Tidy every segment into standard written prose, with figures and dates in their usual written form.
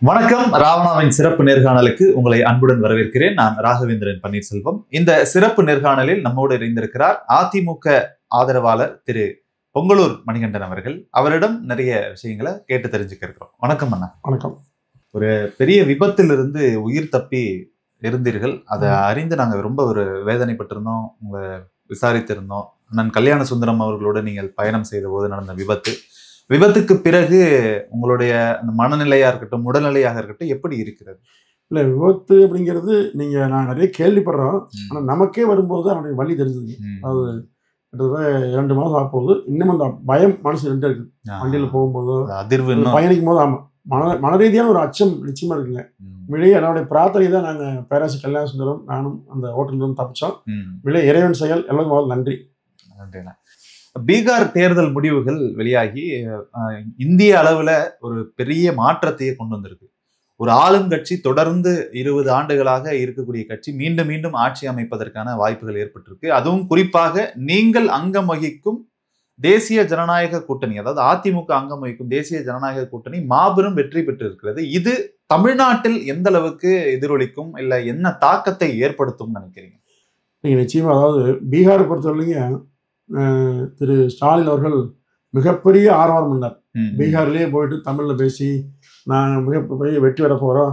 வணக்கம். ராவணாவின் சிறப்பு நேர்காணலுக்கு உங்களை அன்புடன் வரவேற்கிறேன். நான் ராகவேந்திரன் பன்னீர்செல்வம். இந்த சிறப்பு நேர்காணலில் நம்மோடு இணைந்திருக்கிறார் அதிமுக ஆதரவாளர் திரு பொங்கலூர் மணிகண்டன் அவர்கள். அவரிடம் நிறைய விஷயங்களை கேட்டு தெரிஞ்சுக்க இருக்கிறோம். வணக்கம் அண்ணா. வணக்கம். ஒரு பெரிய விபத்திலிருந்து உயிர் தப்பி இருந்தீர்கள். அதை அறிந்து நாங்கள் ரொம்ப ஒரு வேதனைப்பட்டிருந்தோம். உங்களை விசாரித்திருந்தோம். அண்ணன் கல்யாண சுந்தரம் அவர்களோடு நீங்கள் பயணம் செய்த போது நடந்த விபத்துக்கு பிறகு உங்களுடைய அந்த மனநிலையா இருக்கட்டும், உடல்நிலையாக இருக்கட்டும், எப்படி இருக்கிறது? இல்லை, விபத்து அப்படிங்கிறது நான் நிறைய கேள்விப்படுறோம். ஆனால் நமக்கே வரும்போது அவனுடைய வலி தெரிஞ்சது. அது கிட்டத்தட்ட 2 மாதம் ஆகும்போது இன்னும் அந்த பயம் மனசு ரெண்டு இருக்கு. வண்டியில் போகும்போதோ அதிர்வு பயணிக்கும் போது மன ரீதியான ஒரு அச்சம் நிச்சயமா இருக்குங்க. விளைய என்னுடைய பிரார்த்தனை தான் நாங்கள் பேராசி கல்யாண சுந்தரம் நானும் அந்த ஹோட்டலிருந்து தப்பிச்சோம். விளைய இறைவன் செயல். எல்லாம் முதல் நன்றி. நன்றிண்ணா. பீகார் தேர்தல் முடிவுகள் வெளியாகி இந்திய அளவுல ஒரு பெரிய மாற்றத்தையே கொண்டு வந்திருக்கு. ஒரு ஆளும் கட்சி தொடர்ந்து 20 ஆண்டுகளாக இருக்கக்கூடிய கட்சி மீண்டும் மீண்டும் ஆட்சி அமைப்பதற்கான வாய்ப்புகள் ஏற்பட்டிருக்கு. அதுவும் குறிப்பாக நீங்கள் அங்கம் வகிக்கும் தேசிய ஜனநாயக கூட்டணி, அதாவது அதிமுக அங்கம் வகிக்கும் தேசிய ஜனநாயக கூட்டணி மாபெரும் வெற்றி பெற்று இருக்கிறது. இது தமிழ்நாட்டில் எந்த அளவுக்கு எதிரொலிக்கும், இல்ல என்ன தாக்கத்தை ஏற்படுத்தும் நினைக்கிறீங்க? நீங்க நிச்சயமா, அதாவது பீகாரை பொறுத்தவரைக்கும் திரு ஸ்டாலின் அவர்கள் மிகப்பெரிய ஆர்வம் பண்ணார். பீகார்லேயே போயிட்டு தமிழ்ல பேசி நாங்கள் மிகப்பெரிய வெற்றி வர போறோம்,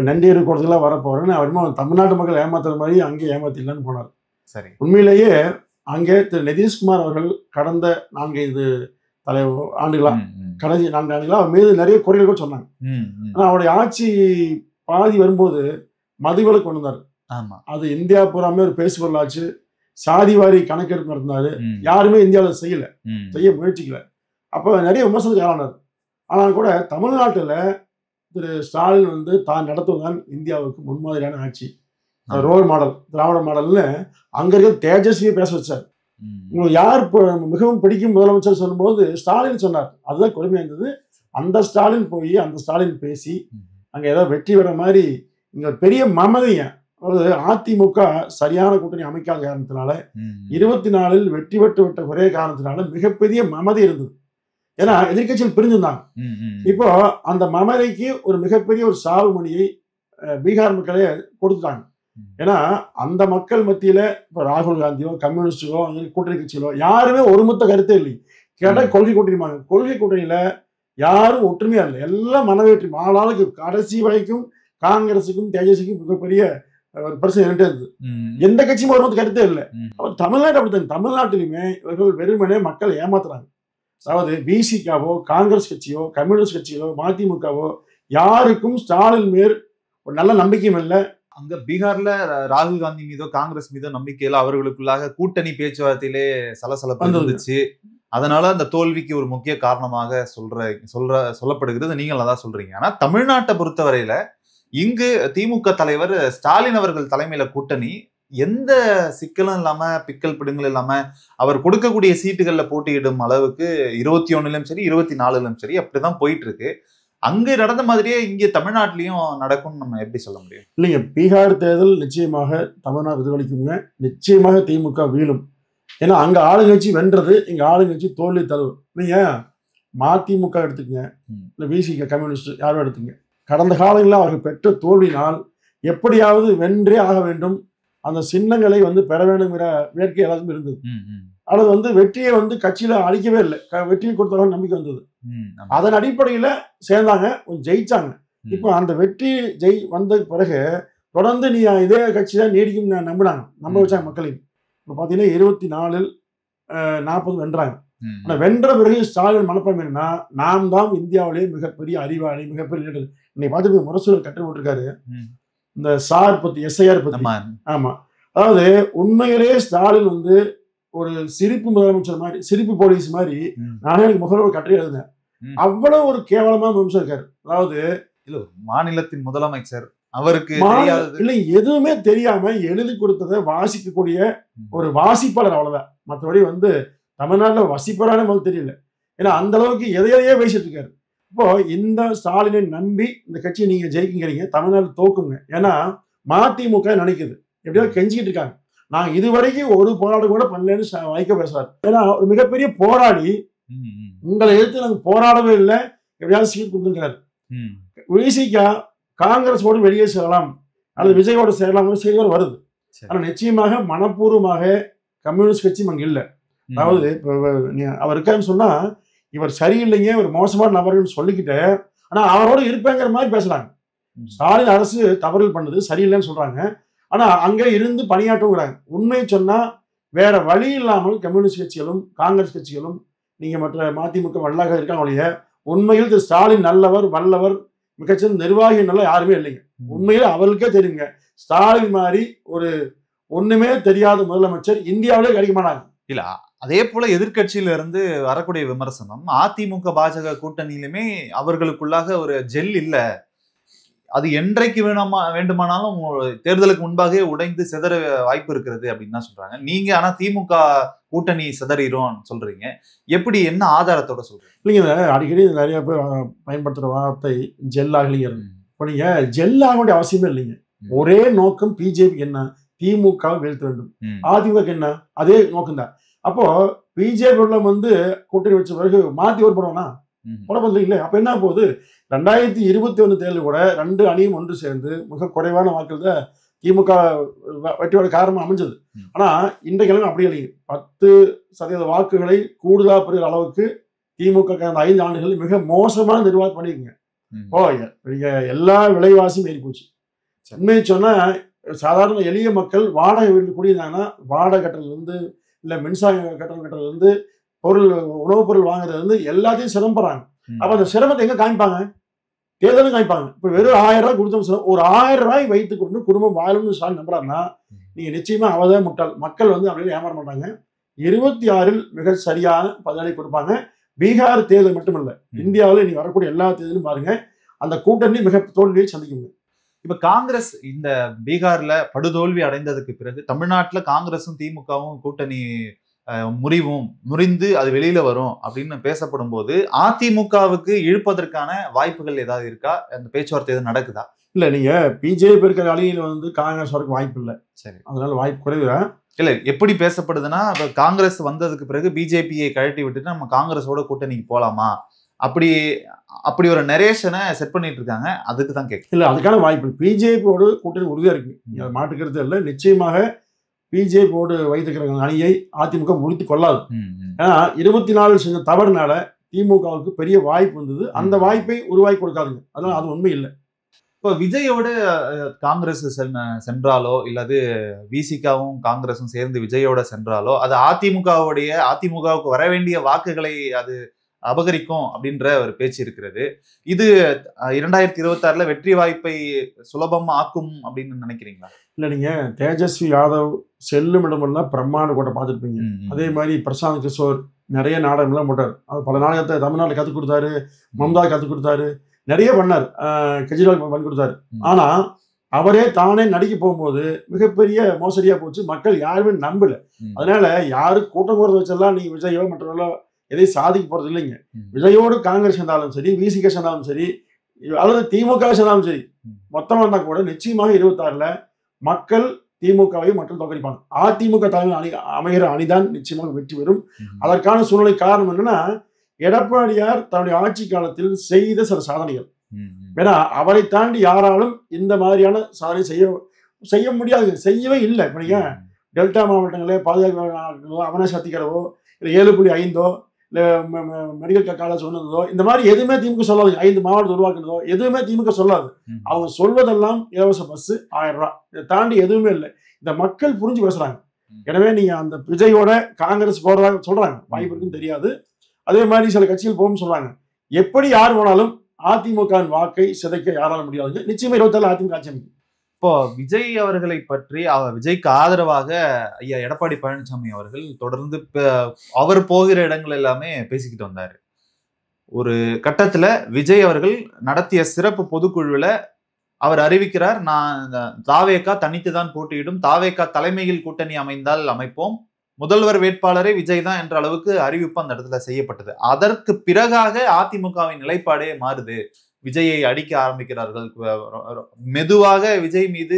நண்டியர் கூடத்துலாம் வர போறோம்னு அவர் தமிழ்நாட்டு மக்கள் ஏமாத்துற மாதிரி அங்கே ஏமாத்திடலான்னு போனார். சரி. உண்மையிலேயே அங்கே திரு நிதிஷ்குமார் அவர்கள் கடந்த 4-5 ஆண்டுகளா கடைசி 4 ஆண்டுகளா அவர் மீது நிறைய குறைகள் கூட சொன்னாங்க. ஆனால் அவருடைய ஆட்சி பாதி வரும்போது மதுவிலக்கு கொண்டு வந்தார். அது இந்தியா பூராமே ஒரு பேசுபொருள் ஆச்சு. சாதிவாரி கணக்கெடுப்பு நடத்தினாரு. யாருமே இந்தியாவில் செய்ய முயற்சிக்கல. அப்போ நிறைய விமர்சனத்துக்கு ஆளானார். ஆனால் கூட தமிழ்நாட்டில் திரு ஸ்டாலின் தான் நடத்துவதுதான் இந்தியாவுக்கு முன்மாதிரியான ஆட்சி, ரோல் மாடல், திராவிட மாடல்னு அங்க இருக்க தேஜஸ்வியை பேச வச்சார். உங்களுக்கு யார் மிகவும் பிடிக்கும் முதலமைச்சர் சொல்லும்போது ஸ்டாலின் சொன்னார். அதுதான் கொடுமையா இருந்தது. அந்த ஸ்டாலின் போய் அந்த ஸ்டாலின் பேசி அங்க ஏதோ வெற்றி பெற மாதிரி இங்க பெரிய மமதைங்க. அதாவது அதிமுக சரியான கூட்டணி அமைக்காத காரணத்தினால 24 வெற்றி பெற்று விட்ட ஒரே காரணத்தினால மிகப்பெரிய மமதை இருந்தது. ஏன்னா எதிர்கட்சியில் பிரிஞ்சிருந்தாங்க. இப்போ அந்த மமதைக்கு ஒரு மிகப்பெரிய ஒரு சாவு மணியை பீகார் மக்களே கொடுத்துட்டாங்க. ஏன்னா அந்த மக்கள் மத்தியில இப்போ ராகுல் காந்தியோ கம்யூனிஸ்டோ அங்கே கூட்டணி கட்சிகளோ யாருமே ஒருமித்த கருத்தே இல்லை. கேட்ட கொள்கை கூட்டணிமாங்க. கொள்கை கூட்டணியில யாரும் ஒற்றுமையா இல்லை. எல்லாம் மனவேற்றி ஆளாளுக்கு கடைசி வரைக்கும் காங்கிரஸுக்கும் தேஜஸ்விக்கும் மிகப்பெரிய ஒரு பிரச்சனை இருந்தது. எந்த கட்சியும் ஒரு கருத்தே இல்லை. தமிழ்நாடு அப்படித்தான். தமிழ்நாட்டிலுமே இவர்கள் வெறுமனே மக்களை ஏமாத்துறாங்க. அதாவது விசிகாவோ காங்கிரஸ் கட்சியோ கம்யூனிஸ்ட் கட்சியோ மதிமுகவோ யாருக்கும் ஸ்டாலின் மேல் ஒரு நல்ல நம்பிக்கையும் இல்லை. அங்க பீகார்ல ராகுல் காந்தி மீதோ காங்கிரஸ் மீதோ நம்பிக்கையில அவர்களுக்குள்ளாக கூட்டணி பேச்சுவார்த்தையிலே சலசலப்பு இருந்துச்சு. அதனால அந்த தோல்விக்கு ஒரு முக்கிய காரணமாக சொல்லப்படுகிறது. நீங்கள் அதான் சொல்றீங்க. ஆனா தமிழ்நாட்டை பொறுத்தவரையில இங்கு திமுக தலைவர் ஸ்டாலின் அவர்கள் தலைமையில கூட்டணி எந்த சிக்கலும் இல்லாம பிக்கல் பிடுங்கள் இல்லாம அவர் கொடுக்கக்கூடிய சீட்டுகள்ல போட்டியிடும் அளவுக்கு 21லும் சரி 24லும் சரி அப்படிதான் போயிட்டு இருக்கு. அங்கு நடந்த மாதிரியே இங்கே தமிழ்நாட்டிலையும் நடக்கும்னு நம்ம எப்படி சொல்ல முடியும்? இல்லைங்க, பீகார் தேர்தல் நிச்சயமாக தமிழ்நாடு எதிர்வலிக்குங்க. நிச்சயமாக திமுக வீழும். ஏன்னா அங்க ஆளுங்கட்சி வென்றது, இங்க ஆளுங்கட்சி தோல்வி தரும். நீங்க மதிமுக எடுத்துக்கங்க, இல்லை விசிக கம்யூனிஸ்ட் யாரும் எடுத்துங்க. கடந்த காலங்களில் அவர்கள் பெற்ற தோல்வியினால் எப்படியாவது வென்றே ஆக வேண்டும், அந்த சின்னங்களை பெற வேண்டும்ங்கிற வேட்கை எல்லாருக்கும் இருந்தது. அல்லது வெற்றியை கட்சியில அழிக்கவே இல்லை, வெற்றியை கொடுத்தவங்க நம்பிக்கை வந்தது. அதன் அடிப்படையில சேர்ந்தாங்க, கொஞ்சம் ஜெயிச்சாங்க. இப்போ அந்த வெற்றி வந்த பிறகு தொடர்ந்து நீ இதே கட்சி தான் நீடிக்கும் நம்பினாங்க, நம்ப வச்சாங்க மக்களையும். இப்போ பார்த்தீங்கன்னா 24 40 வென்றாங்க. ஆனா வென்ற பிறகு ஸ்டாலின் மனப்பான்மை என்னன்னா, நாம் தான் இந்தியாவிலேயே மிகப்பெரிய அறிவாளி, மிகப்பெரிய லீடர். இன்னைக்கு பார்த்து முரசூழல் கட்டு போட்டிருக்காரு இந்த சார் பத்தி, எஸ்ஐஆர் பத்தி. ஆமா, அதாவது உண்மையிலேயே ஸ்டாலின் ஒரு சிரிப்பு முதலமைச்சர் மாதிரி, சிரிப்பு போலீஸ் மாதிரி நானே எனக்கு முகநூல் கட்டுரை எழுதினேன். அவ்வளவு ஒரு கேவலமா விமர்சனம் இருக்காரு. அதாவது மாநிலத்தின் முதலமைச்சர் அவருக்கு இல்லை, எதுவுமே தெரியாம எழுதி கொடுத்ததை வாசிக்கக்கூடிய ஒரு வாசிப்பாளர், அவ்வளவுதான். மற்றபடி தமிழ்நாட்டில் வசிப்பரான முதல் தெரியல. ஏன்னா அந்த அளவுக்கு எதையே பேசிட்டு இருக்காரு. இப்போ இந்த ஸ்டாலினை நம்பி இந்த கட்சியை நீங்க ஜெயிக்குங்கிறீங்க, தமிழ்நாடு தோக்குங்க. ஏன்னா மதிமுக நினைக்குது எப்படியோ கெஞ்சிக்கிட்டு இருக்காங்க. நாங்க இதுவரைக்கும் ஒரு போராட்டம் கூட பண்ணலன்னு வைக்க பேசுறாரு. ஏன்னா ஒரு மிகப்பெரிய போராடி உங்களை எதிர்த்து நாங்க போராடவே இல்லை, எப்படியாவது சீட் கொடுத்துருக்காரு. விசிகா காங்கிரஸோடு வெளியே செல்லலாம் அல்லது விஜயோடு சேரலாம் செய்திகள் வருது. ஆனால் நிச்சயமாக மனப்பூர்வமாக கம்யூனிஸ்ட் கட்சியும் அங்கே இல்லை. அதாவது இப்போ அவர் இருக்காருன்னு சொன்னா இவர் சரியில்லைங்க, இவர் மோசமான நபர்கள் சொல்லிக்கிட்டு, ஆனா அவரோடு இருப்பேங்கிற மாதிரி பேசுறாங்க. ஸ்டாலின் அரசு தவறுகள் பண்ணுது, சரியில்லைன்னு சொல்றாங்க. ஆனா அங்கே இருந்து பணியாற்றுங்கிறாங்க. உண்மையை சொன்னா வேற வழி இல்லாமல் கம்யூனிஸ்ட் கட்சிகளும் காங்கிரஸ் கட்சிகளும் நீங்க மற்ற மதிமுக வல்லாக இருக்காங்க ஒழிய உண்மையில் திரு ஸ்டாலின் நல்லவர், வல்லவர், மிகச்சிறந்த நிர்வாகி நல்லா யாருமே இல்லைங்க. உண்மையில் அவருக்கே தெரியுங்க, ஸ்டாலின் மாதிரி ஒரு ஒண்ணுமே தெரியாத முதலமைச்சர் இந்தியாவிலே கிடைக்க மாட்டாங்க. இல்ல அதே போல எதிர்கட்சியில இருந்து வரக்கூடிய விமர்சனம், அதிமுக பாஜக கூட்டணியிலுமே அவர்களுக்குள்ளாக ஒரு ஜெல் இல்ல, அது என்றைக்கு வேண்டுமானாலும் தேர்தலுக்கு முன்பாகவே உடைந்து சிதற வாய்ப்பு இருக்கிறது அப்படின்னு தான் சொல்றாங்க. நீங்க ஆனா திமுக கூட்டணி சிதறிடும் சொல்றீங்க, எப்படி, என்ன ஆதாரத்தோட சொல்றீங்க? இல்லைங்க, அடிக்கடி நிறைய பேர் பயன்படுத்துற வார்த்தை ஜெல் ஆகலைங்கிறது. இப்போ நீங்க ஜெல் ஆக வேண்டிய அவசியமே இல்லைங்க. ஒரே நோக்கம் பிஜேபி என்ன, திமுக வீழ்த்த வேண்டும். அதிமுக என்ன, அதே நோக்கம் தான். அப்போ பிஜேபி கூட்டணி வச்ச பிறகு மாத்தி ஒரு படம்னா படம் இல்லை. அப்ப என்ன போகுது, 2021 தேர்தல் கூட 2 அணியும் ஒன்று சேர்ந்து மிக குறைவான வாக்குகள் தான் திமுக வெற்றியோட காரணமா அமைஞ்சது. ஆனா இன்றைக்கு அப்படி இல்லைங்க, 10% வாக்குகளை கூடுதலா பெறுகிற அளவுக்கு திமுக கடந்த 5 ஆண்டுகள் மிக மோசமான நிர்வாகம் பண்ணிருக்குங்க. எல்லா விலைவாசியும் ஏறி போச்சு. உண்மையை சொன்னா சாதாரண எளிய மக்கள் வாடகை வீட்டில் குடியிருந்தாங்கன்னா வாடகை கட்டணத்துல இருந்து இல்ல மின்சார கட்டணம் கட்டுறதுல இருந்து உணவுப் பொருள் வாங்குறதுல இருந்து எல்லாத்தையும் சிரமப்படுறாங்க. அப்ப அந்த சிரமத்தை எங்க காமிப்பாங்க, தேர்தலும் காமிப்பாங்க. இப்ப வெறும் 1000 ரூபாய் கொடுத்தோம், ஒரு 1000 ரூபாய் வைத்துக் கொண்டு குடும்பம் வாழணும்னு ஸ்டாலின் நம்புறாருன்னா நீங்க நிச்சயமா அவதான் முட்டாள். மக்கள் அப்படியே ஏமாற மாட்டாங்க. 26 மிக சரியான பதிலடி கொடுப்பாங்க. பீகார் தேர்தல் மட்டுமல்ல, இந்தியாவில் நீ வரக்கூடிய எல்லா தேர்தலும் பாருங்க, அந்த கூட்டணி மிக தோல்வியை சந்திக்குங்க. இப்ப காங்கிரஸ் இந்த பீகார்ல படுதோல்வி அடைந்ததுக்கு பிறகு தமிழ்நாட்டுல காங்கிரசும் திமுகவும் கூட்டணி முறிந்து அது வெளியில வரும் அப்படின்னு பேசப்படும் போது அதிமுகவுக்கு இழுப்பதற்கான வாய்ப்புகள் ஏதாவது இருக்கா? அந்த பேச்சுவார்த்தை எதுவும் நடக்குதா? இல்ல, நீங்க பிஜேபி இருக்கிற அணியில காங்கிரஸ் வரைக்கும் வாய்ப்பு இல்லை. சரி, அதனால வாய்ப்பு குறைவுதான். இல்ல எப்படி பேசப்படுதுன்னா, காங்கிரஸ் வந்ததுக்கு பிறகு பிஜேபியை கழட்டி விட்டுட்டு நம்ம காங்கிரஸோட கூட்டணிக்கு போலாமா, அப்படி ஒரு நரேஷனை செட் பண்ணிட்டு இருக்காங்க. அதுக்கு தான் கேட்க. இல்ல, அதுக்கான வாய்ப்பு பிஜேபியோடு கூட்டணி உறுதியா இருக்கு, மாட்டுக்கிறது இல்லை. நிச்சயமாக பிஜேபியோடு வைத்திருக்கிற அணியை அதிமுக முறித்து கொள்ளாது. ஏன்னா 24 செஞ்ச தவறுனால திமுகவுக்கு பெரிய வாய்ப்பு வந்தது, அந்த வாய்ப்பை உருவாக்கி கொடுக்காதுங்க. அதனால அது உண்மை இல்லை. இப்போ விஜயோட காங்கிரஸ் சென்றாலோ இல்லது விசிகாவும் காங்கிரஸும் சேர்ந்து விஜயோட சென்றாலோ அது அதிமுகவுக்கு வர வேண்டிய வாக்குகளை அது அபகரிக்கும் அப்படின்ற ஒரு பேச்சு இருக்கிறது. இது 2026 வெற்றி வாய்ப்பை சுலபமா ஆக்கும் அப்படின்னு நினைக்கிறீங்களா? இல்ல, நீங்க தேஜஸ்வி யாதவ் செல்லும் இடமெல்லாம் பிரம்மாண்ட கோட்டை பார்த்துருப்பீங்க. அதே மாதிரி பிரசாந்த் கிஷோர் நிறைய நாடகம்லாம் போட்டார். அது பல நாடகத்தை தமிழ்நாட்டில் கற்றுக் கொடுத்தாரு, மம்தா கற்றுக் கொடுத்தாரு, நிறைய பண்ணார், கெஜ்ரிவால் பண்ணி கொடுத்தாரு. ஆனா அவரே தானே நடிக்க போகும்போது மிகப்பெரிய மோசடியா போச்சு, மக்கள் யாருமே நம்பல. அதனால யாரு கூட்டம் போறது வச்செல்லாம் நீங்க விஜயோ மற்றவர்களோ எதையும் சாதிக்க போறது இல்லைங்க. விஜயோடு காங்கிரஸ் சேர்ந்தாலும் சரி, விசிக சேர்ந்தாலும் சரி, அல்லது திமுக சேர்ந்தாலும் சரி, மொத்தமா இருந்தா கூட நிச்சயமாக 26 மக்கள் திமுகவையும் மக்கள் தோற்கடிப்பாங்க. அதிமுக தலைமையில் அமைகிற அணிதான் நிச்சயமாக வெற்றி பெறும். அதற்கான சூழ்நிலை காரணம் என்னன்னா, எடப்பாடியார் தன்னுடைய ஆட்சி காலத்தில் செய்த சில சாதனைகள். ஏன்னா அவரை தாண்டி யாராலும் இந்த மாதிரியான சாதனை செய்ய முடியாது, செய்யவே இல்லை. இப்ப நீங்க டெல்டா மாவட்டங்களே பாதுகாப்பு அவனை சத்திக்கிறவோ இல்லை 7.5 இல்லை மெடிக்கல் காலேஜ் சொன்னதோ இந்த மாதிரி எதுவுமே திமுக சொல்லாது. 5 மாவட்டத்தை உருவாக்குனதோ எதுவுமே திமுக சொல்லாது. அவங்க சொல்வதெல்லாம் இலவச பஸ் 1000 ரூபாய், இதை தாண்டி எதுவுமே இல்லை. இந்த மக்கள் புரிஞ்சு பேசுறாங்க. எனவே நீங்க அந்த விஜயோட காங்கிரஸ் போறதாக சொல்றாங்க, வாய்ப்பு இருக்குன்னு தெரியாது. அதே மாதிரி சில கட்சிகள் போகும் சொல்றாங்க. எப்படி யார் போனாலும் அதிமுகவின் வாக்கை சிதைக்க யாராலும் முடியாதுங்க. நிச்சயமா 27 அதிமுக ஆட்சி அமைக்கும். இப்போ விஜய் அவர்களை பற்றி விஜய்க்கு ஆதரவாக ஐயா எடப்பாடி பழனிசாமி அவர்கள் தொடர்ந்து அவர் போகிற இடங்கள் எல்லாமே பேசிக்கிட்டு வந்தாரு. ஒரு கட்டத்துல விஜய் அவர்கள் நடத்திய சிறப்பு பொதுக்குழுல அவர் அறிவிக்கிறார், நான் தாவேகா தனித்துதான் போட்டியிடும், தாவேகா தலைமையில் கூட்டணி அமைந்தால் அமைப்போம், முதல்வர் வேட்பாளரே விஜய் தான் என்ற அளவுக்கு அறிவிப்பு அந்த இடத்துல செய்யப்பட்டது. அதற்கு பிறகாக அதிமுகவின் நிலைப்பாடே மாறுது, விஜயை அடிக்க ஆரம்பிக்கிறார்கள், மெதுவாக விஜய் மீது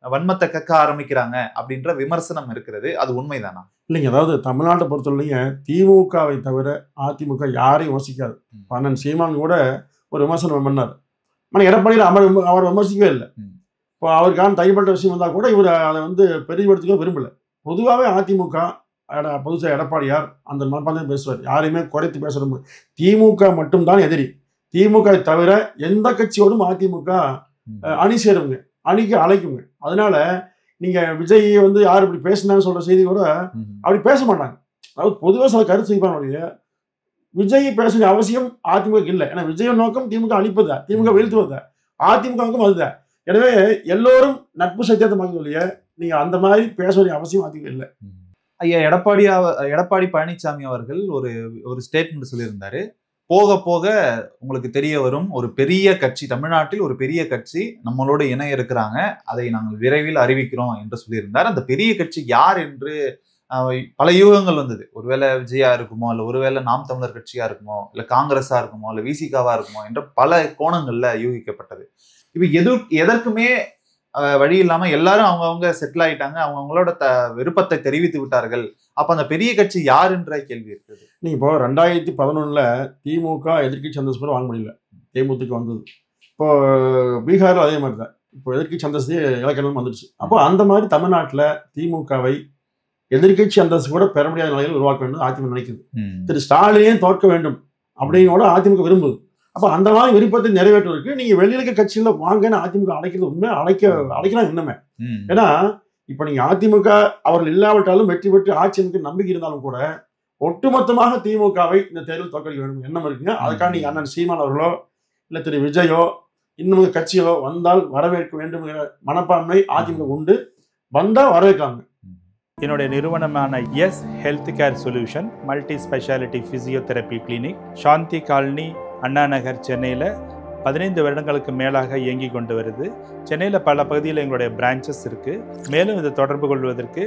வன்மத்தை கக்க ஆரம்பிக்கிறாங்க அப்படின்ற விமர்சனம் இருக்கிறது. அது உண்மைதானா? இல்லைங்க, அதாவது தமிழ்நாட்டை பொறுத்தவரைக்கும் திமுகவை தவிர அதிமுக யாரையும் யோசிக்காது. அண்ணன் சீமான் கூட ஒரு விமர்சனம் பண்ணார். ஆனால் எடப்பாடியில் அவர் விமர்சிக்கவே இல்லை. இப்போ அவருக்கான தனிப்பட்ட விஷயம் வந்தால் கூட இவர் அதை வந்து பெரிதுபடுத்திக்க விரும்பலை. பொதுவாகவே அதிமுக பொதுச்செயலாளர் எடப்பாடியார் அந்த மனப்பான்மையை பேசுவார். யாரையுமே குறைத்து பேசுறது. திமுக மட்டும்தான் எதிரி. திமுக தவிர எந்த கட்சியோடும் அதிமுக அணி சேருங்க, அணிக்கு அழைக்குங்க. அதனால நீங்க விஜய் வந்து யார் இப்படி பேசினான்னு சொல்ற செய்தி கூட அப்படி பேச மாட்டாங்க. அதாவது பொதுவாக சில கருத்து செய்வாங்க. விஜய் பேசுற அவசியம் அதிமுக இல்லை. ஏன்னா விஜய் நோக்கம் திமுக அழிப்பதா, திமுக வீழ்த்துவதா, அதிமுகவுக்கும் அதுதான். எனவே எல்லோரும் நட்பு சத்தியத்தை சொல்லிய நீங்க அந்த மாதிரி பேச வேண்டிய அவசியம் அதிகம் இல்லை. ஐயா எடப்பாடி பழனிசாமி அவர்கள் ஒரு ஸ்டேட்மெண்ட் சொல்லியிருந்தாரு. போக போக உங்களுக்கு தெரிய வரும், ஒரு பெரிய கட்சி, தமிழ்நாட்டில் ஒரு பெரிய கட்சி நம்மளோட இணைய இருக்கிறாங்க, அதை நாங்கள் விரைவில் அறிவிக்கிறோம் என்று சொல்லியிருந்தார். அந்த பெரிய கட்சி யார் என்று பல யூகங்கள் வந்தது. ஒருவேளை விஜயா இருக்குமோ, இல்ல ஒருவேளை நாம் தமிழர் கட்சியா இருக்குமோ, இல்ல காங்கிரஸா இருக்குமோ, இல்ல விசிகாவா இருக்குமோ என்ற பல கோணங்கள்ல யூகிக்கப்பட்டது. இப்ப எதற்குமே வழி இல்லாம எல்லாரும் அவங்கவுங்க செட்டில் ஆயிட்டாங்க, அவங்களோட விருப்பத்தை தெரிவித்து விட்டார்கள். அப்ப அந்த பெரிய கட்சி யார் என்ற கேள்வி இருக்குது. நீங்க இப்போ 2011 திமுக எதிர்க்கட்சி அந்தஸ்து வாங்க முடியல, தேமுதிக வந்தது. இப்போ பீகார்ல அதே மாதிரி தான் இப்போ எதிர்க்கட்சி அந்தஸ்து இலக்கணம் வந்துருச்சு. அப்போ அந்த மாதிரி தமிழ்நாட்டில் திமுகவை எதிர்க்கட்சி அந்தஸ்து கூட பெற முடியாத நிலையில் உருவாக்க வேண்டும் அதிமுக நினைக்குது. திரு ஸ்டாலினே தோற்க வேண்டும் அப்படிங்கூட அதிமுக விரும்புது. அப்போ அந்த மாதிரி விருப்பத்தை நிறைவேற்றுவதற்கு நீங்க வெளியில இருக்க கட்சியில வாங்கன்னு அதிமுக அழைக்கிறது உண்மை, அழைக்கலாம் இன்னமே. ஏன்னா இப்ப நீங்க அதிமுக அவர்கள் இல்லாவிட்டாலும் வெற்றி பெற்று ஆட்சி அமைக்க நம்பிக்கை இருந்தாலும் கூட ஒட்டுமொத்தமாக திமுகவை இந்த தேர்தல் தோற்கடிக்க வேண்டும் எண்ணம் இருக்குங்க. அதுக்காக நீங்க அண்ணன் சீமான் அவர்களோ இல்ல திரு விஜயோ இன்னும் கட்சிகளோ வந்தால் வரவேற்க வேண்டும் என்ற மனப்பான்மை அதிமுக உண்டு. வந்தா வரவேற்காங்க. என்னுடைய நிறுவனமான S health care solution multi speciality physiotherapy clinic Shanti colony Anna Nagar சென்னையில் 15 வருடங்களுக்கு மேலாக இயங்கி கொண்டு வருது. சென்னையில் பல பகுதியில் எங்களுடைய பிரான்ச்சஸ் இருக்குது. மேலும் இதை தொடர்பு கொள்வதற்கு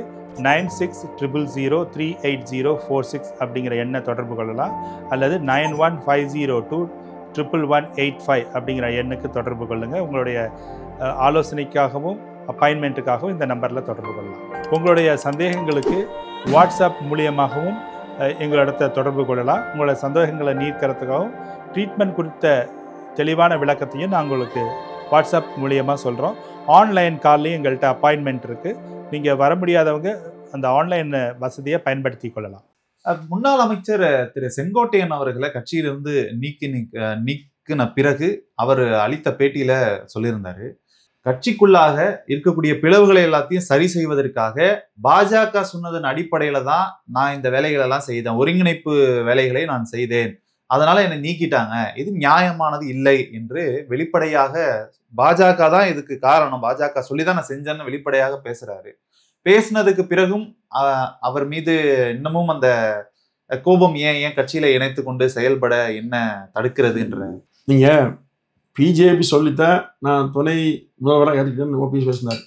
9600038046 அப்படிங்கிற எண்ணை தொடர்பு கொள்ளலாம். அல்லது 9150211185 அப்படிங்கிற எண்ணுக்கு தொடர்பு கொள்ளுங்கள். உங்களுடைய ஆலோசனைக்காகவும் அப்பாயின்மெண்ட்டுக்காகவும் இந்த நம்பரில் தொடர்பு கொள்ளலாம். உங்களுடைய சந்தேகங்களுக்கு வாட்ஸ்அப் மூலியமாகவும் எங்களிடத்தை தொடர்பு கொள்ளலாம். உங்களுடைய சந்தேகங்களை நீக்கிறதுக்காகவும் ட்ரீட்மெண்ட் குறித்த தெளிவான விளக்கத்தையும் நான் உங்களுக்கு வாட்ஸ்அப் மூலியமாக சொல்கிறோம். ஆன்லைன் கால்லையும் எங்கள்கிட்ட அப்பாயின்மெண்ட் இருக்குது. நீங்கள் வர முடியாதவங்க அந்த ஆன்லைன் வசதியை பயன்படுத்தி கொள்ளலாம். முன்னாள் அமைச்சர் திரு செங்கோட்டையன் அவர்களை கட்சியிலிருந்து நீக்கின பிறகு அவர் அளித்த பேட்டியில சொல்லியிருந்தாரு, கட்சிக்குள்ளாக இருக்கக்கூடிய பிளவுகளை எல்லாத்தையும் சரி செய்வதற்காக பாஜக சொன்னதன் அடிப்படையில தான் நான் இந்த வேலைகள் எல்லாம் செய்தேன், ஒருங்கிணைப்பு வேலைகளை நான் செய்தேன், அதனால என்னை நீக்கிட்டாங்க, இது நியாயமானது இல்லை என்று வெளிப்படையாக பாஜக தான் இதுக்கு காரணம், பாஜக சொல்லிதான் நான் செஞ்சேன்னு வெளிப்படையாக பேசுறாரு. பேசினதுக்கு பிறகும் அவர் மீது இன்னமும் அந்த கோபம் ஏன் கட்சியில இணைத்து கொண்டு செயல்பட என்ன தடுக்கிறது என்ற. நீங்க பிஜேபி சொல்லித்தான் நான் துணை முதல்வராக ஏற்றுக்கிட்டேன்னு ஓபிஎஸ் பேசினார்.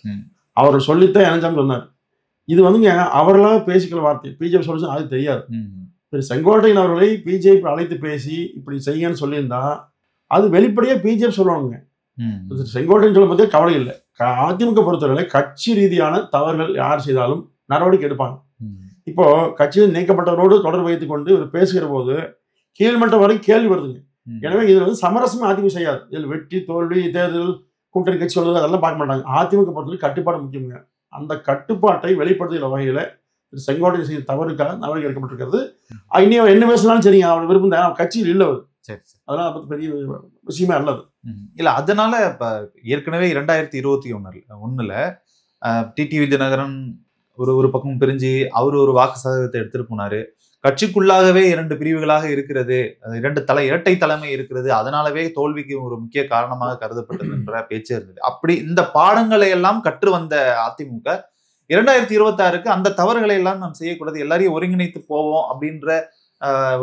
அவர் சொல்லித்தான் இணைஞ்சான்னு சொன்னார். இது வந்துங்க அவர்களாக பேசிக்கிற வார்த்தை. பிஜேபி சொல்லிச்சு அது தெரியாது. திரு செங்கோட்டையன் அவர்களை பிஜேபி அழைத்து பேசி இப்படி செய்யன்னு சொல்லியிருந்தா அது வெளிப்படையா பிஜேபி சொல்லணுங்க. செங்கோட்டையன் சொல்லும் போதே கவலை இல்லை. அதிமுக பொறுத்தவரை கட்சி ரீதியான தவறுகள் யார் செய்தாலும் நடவடிக்கை எடுப்பாங்க. இப்போ கட்சியில் நீக்கப்பட்டவரோடு தொடர்பு வைத்துக் கொண்டு இவர் பேசுகிற போது கீழ்மட்டம் வரை கேள்வி வருதுங்க. எனவே இதுல வந்து சமரசமா அதிமுக செய்யாது. இதில் வெற்றி தோல்வி தேர்தல் கூட்டணி கட்சி சொல்றது அதெல்லாம் பார்க்க மாட்டாங்க. அதிமுக பொறுத்தவரை கட்டுப்பாடு முக்கியங்க. அந்த கட்டுப்பாட்டை வெளிப்படுத்துகிற வகையில செங்கோட்டையன் செய்த தவறுக்காக நடவடிக்கை எடுக்கப்பட்டிருக்கிறது. இனி அவர் என்ன பேசினாலும் சரிங்க, அவர் விருப்பம் தான், கட்சியில் இல்லை அவர். அதெல்லாம் அதை பெரிய விஷயமே அல்லது இல்ல. அதனால இப்ப ஏற்கனவே 2021 டிடிவி தினகரன் ஒரு பக்கம் பிரிஞ்சு அவரு ஒரு வாக்கு சதவீதத்தை எடுத்துட்டு போனாரு. கட்சிக்குள்ளாகவே 2 பிரிவுகளாக இருக்கிறது, 2 இரட்டை தலைமை இருக்கிறது, அதனாலவே தோல்விக்கு ஒரு முக்கிய காரணமாக கருதப்பட்டது என்ற பேச்சு இருந்தது. அப்படி இந்த பாடங்களை எல்லாம் கற்று வந்த அதிமுக 2026க்கு அந்த தவறுகளை எல்லாம் நாம் செய்யக்கூடாது, எல்லாரையும் ஒருங்கிணைத்து போவோம் அப்படின்ற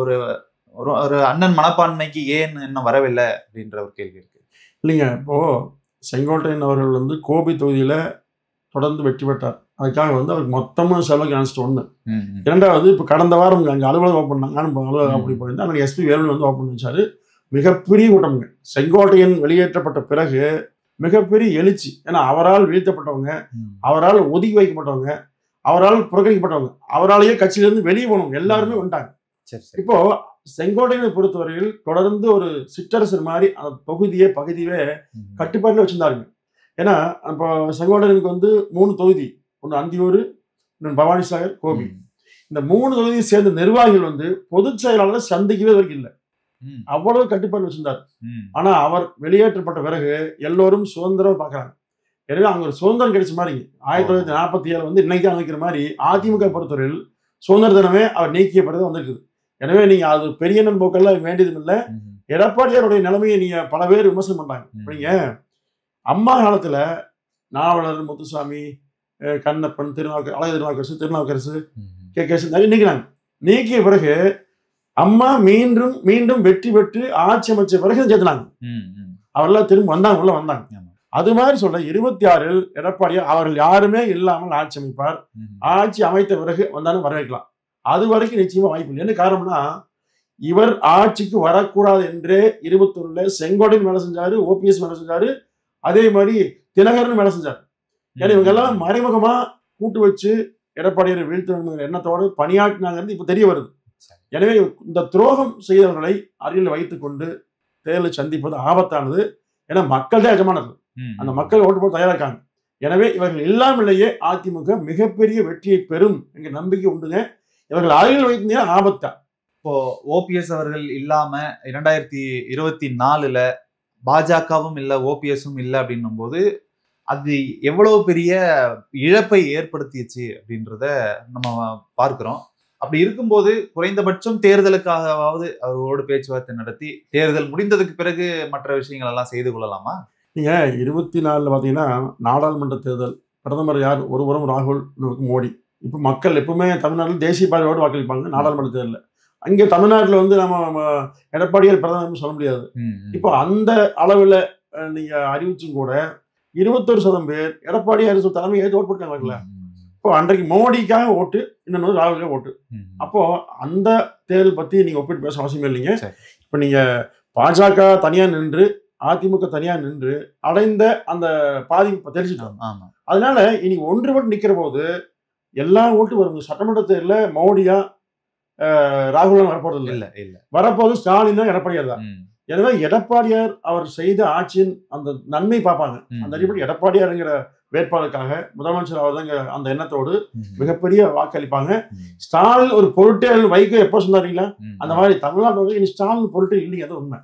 ஒரு ஒரு அண்ணன் மனப்பான்மைக்கு ஏன் இன்னும் வரவில்லை அப்படின்ற ஒரு கேள்வி இருக்கு. இல்லைங்க, இப்போ செங்கோட்டையன் அவர்கள் வந்து கோபி தொகுதியில தொடர்ந்து வெற்றி பெற்றார். அதுக்காக வந்து அவருக்கு மொத்தமும் செலவுக்கு அனுப்பிச்சிட்டு ஒண்ணு. இரண்டாவது இப்போ கடந்த வாரம் அங்கே அலுவலகம் ஓப்பன் பண்ணாங்க. அலுவலகம் அப்படி போயிருந்தா அங்கே எஸ்பி வேலுமணி வந்து ஓப்பன் வச்சாரு. மிகப்பெரிய கூட்டம்ங்க. செங்கோட்டையன் வெளியேற்றப்பட்ட பிறகு மிகப்பெரிய எழுச்சி. ஏன்னா அவரால் வீழ்த்தப்பட்டவங்க, அவரால் ஒதுக்கி வைக்கப்பட்டவங்க, அவரால் புறக்கணிக்கப்பட்டவங்க, அவராலேயே கட்சியிலிருந்து வெளியே போனவங்க எல்லாருமே வந்துட்டாங்க. சரி சரி. இப்போ செங்கோட்டையை பொறுத்தவரையில் தொடர்ந்து ஒரு சிற்றரசர் மாதிரி அந்த பகுதியே கட்டுப்பாட்டில் வச்சிருந்தாருங்க. ஏன்னா இப்போ செங்கோட்டையனுக்கு வந்து 3 தொகுதி, ஒன்று அந்தியூர், இன்னொன்று பவானிசாகர், கோபி. இந்த 3 தொகுதியை சேர்ந்த நிர்வாகிகள் வந்து பொதுச் செயலாளர் சந்திக்கவே வரைக்கும் இல்லை. அவ்வளவு கட்டுப்பாடு வச்சிருந்தார். ஆனா அவர் வெளியேற்றப்பட்ட பிறகு எல்லோரும் சுதந்திரம் பார்க்கறாங்க. எனவே அங்க ஒரு சுதந்திரம் கிடைச்ச மாதிரி 1947 வந்து இன்னைக்கு தான் நினைக்கிற மாதிரி அதிமுக பொறுத்தவரையில் சுதந்திர தினமே அவர் நீக்கிய பிறகு வந்திருக்குது. எனவே நீங்க அது பெரிய நண்போக்கெல்லாம் வேண்டியதும் இல்லை. எடப்பாடியாருடைய நிலைமையை நீங்க பல பேர் விமர்சனம் பண்றாங்க. நீங்க அம்மா காலத்துல நாவலர், முத்துசாமி, கண்ணப்பன், திருநாவுக்கரசு, கே.கே. நிறைய நீக்கினாங்க. நீக்கிய பிறகு அம்மா மீண்டும் மீண்டும் வெற்றி பெற்று ஆட்சி அமைச்ச பிறகு சேர்த்துனாங்க. அவரெல்லாம் திரும்ப வந்தாங்க, உள்ள வந்தாங்க. அது மாதிரி சொல்ற 26 எடப்பாடியார் அவர்கள் யாருமே இல்லாமல் ஆட்சி அமைப்பார். ஆட்சி அமைத்த பிறகு வந்தாலும் வரவேற்கலாம். அது வரைக்கும் நிச்சயமா வாய்ப்பு இல்லை. என்ன காரணம்னா இவர் ஆட்சிக்கு வரக்கூடாது என்றே 21 செங்கோட்டையன் வேலை செஞ்சாரு, ஓபிஎஸ் வேலை செஞ்சாரு, அதே மாதிரி தினகரன் வேலை செஞ்சாரு. ஏன்னா இவங்க எல்லாம் மறைமுகமா கூட்டு வச்சு எடப்பாடியாரை வீழ்த்தணுங்கிற எண்ணத்தோடு பணியாற்றினாங்கிறது இப்ப தெரிய வருது. எனவே இந்த துரோகம் செய்தவர்களை அருகில் வைத்துக் கொண்டு தேர்தலை சந்திப்பது ஆபத்தானது. ஏன்னா மக்கள் தான் எஜமானது, அந்த மக்கள் ஓட்டு போட தயாரா இருக்காங்க. எனவே இவர்கள் இல்லாமலேயே அதிமுக மிகப்பெரிய வெற்றியை பெறும் என்கிற நம்பிக்கை உண்டுங்க. இவர்கள் அருகில் வைத்தீங்கன்னா ஆபத்தா. இப்போ ஓபிஎஸ் அவர்கள் இல்லாம 2024 பாஜகவும் இல்ல, ஓபிஎஸும் இல்லை அப்படின்னும் போது அது எவ்வளவு பெரிய இழப்பை ஏற்படுத்திச்சு அப்படின்றத நம்ம பார்க்கிறோம். அப்படி இருக்கும்போது குறைந்தபட்சம் தேர்தலுக்காகவாவது அவரோடு பேச்சுவார்த்தை நடத்தி தேர்தல் முடிந்ததுக்கு பிறகு மற்ற விஷயங்கள் எல்லாம் செய்து கொள்ளலாமா? நீங்க 24 பாத்தீங்கன்னா நாடாளுமன்ற தேர்தல், பிரதமர் யார்? ஒருபுறம் ராகுல், மோடி. இப்ப மக்கள் எப்பவுமே தமிழ்நாட்டில் தேசிய பார்வையோடு வாக்களிப்பாங்க நாடாளுமன்ற தேர்தலில். அங்கே தமிழ்நாட்டில் வந்து நம்ம எடப்பாடியார் பிரதமர் சொல்ல முடியாது. இப்போ அந்த அளவுல நீங்க அறிவிச்சும் கூட 21% பேர் எடப்பாடியார் தலைமை ஏற்று ஓட்டு போட்டாங்கல்ல. இப்போ அன்றைக்கு மோடிக்காக ஓட்டு, இன்னொன்று ராகுலுக்காக ஓட்டு. அப்போ அந்த தேர்தல் பத்தி நீங்க ஒப்பிட்டு பேச அவசியம் இல்லைங்க. இப்ப நீங்க பாஜக தனியா நின்று அதிமுக தனியா நின்று அடைந்த அந்த பாதிப்பு தெரிஞ்சுட்டோம். அதனால இனி ஒன்றுபட்டு நிக்கிற போது எல்லா ஓட்டு வரும். சட்டமன்ற தேர்தலில் மோடியா ராகுல் வரப்போறது இல்லை, வரப்போது ஸ்டாலின், எடப்பாடியார் தான். எனவே எடப்பாடியார் அவர் செய்த ஆட்சியின் அந்த நன்மை பார்ப்பாங்க. அந்த அடிப்படை எடப்பாடியாருங்கிற வேட்பாளருக்காக முதலமைச்சர் அவர் தான் அந்த எண்ணத்தோடு மிகப்பெரிய வாக்களிப்பாங்க. ஸ்டாலின் ஒரு பொருட்டே வைகோ எப்போ சொன்னாரீங்களா, அந்த மாதிரி தமிழ்நாட்டு இனி ஸ்டாலின் பொருட்டே இல்லைங்க. அது உண்மை.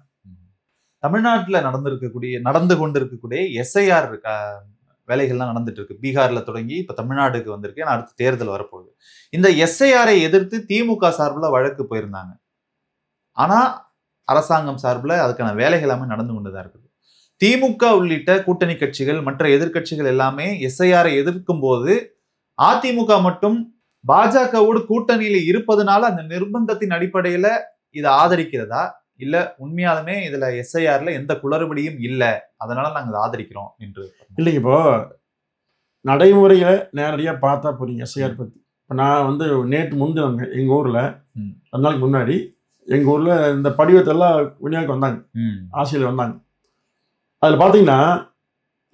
தமிழ்நாட்டில் நடந்து கொண்டிருக்கக்கூடிய எஸ்ஐஆர் வேலைகள்லாம் நடந்துட்டு இருக்கு. பீகார்ல தொடங்கி இப்ப தமிழ்நாடுக்கு வந்திருக்கு. அடுத்த தேர்தல் வரப்போகுது. இந்த எஸ்ஐஆரை எதிர்த்து திமுக சார்பில் வழக்கு போயிருந்தாங்க. ஆனா அரசாங்கம் சார்பில் அதுக்கான வேலைகள் எல்லாமே நடந்து கொண்டுதான் இருக்குது. திமுக உள்ளிட்ட கூட்டணி கட்சிகள், மற்ற எதிர்கட்சிகள் எல்லாமே எஸ்ஐஆரை எதிர்க்கும் போது அதிமுக மட்டும் பாஜகவோடு கூட்டணியில இருப்பதனால அந்த நிர்பந்தத்தின் அடிப்படையில இதை ஆதரிக்கிறதா, இல்ல உண்மையாலுமே இதுல எஸ்ஐஆர்ல எந்த குளறுபடியும் இல்ல, அதனால நாங்க இதை ஆதரிக்கிறோம் என்று? இல்லைங்க, இப்போ நடைமுறையில நேரடியா பார்த்தா போறீங்க எஸ்ஐஆர் பத்தி. இப்போ நான் வந்து நேற்று முந்தினவங்க எங்க ஊர்ல 2 நாளைக்கு முன்னாடி எங்க ஊர்ல இந்த படிவத்தெல்லாம் விநியோகம் வந்தாங்க, ஆசிரியர் வந்தாங்க. அதுல பாத்தீங்கன்னா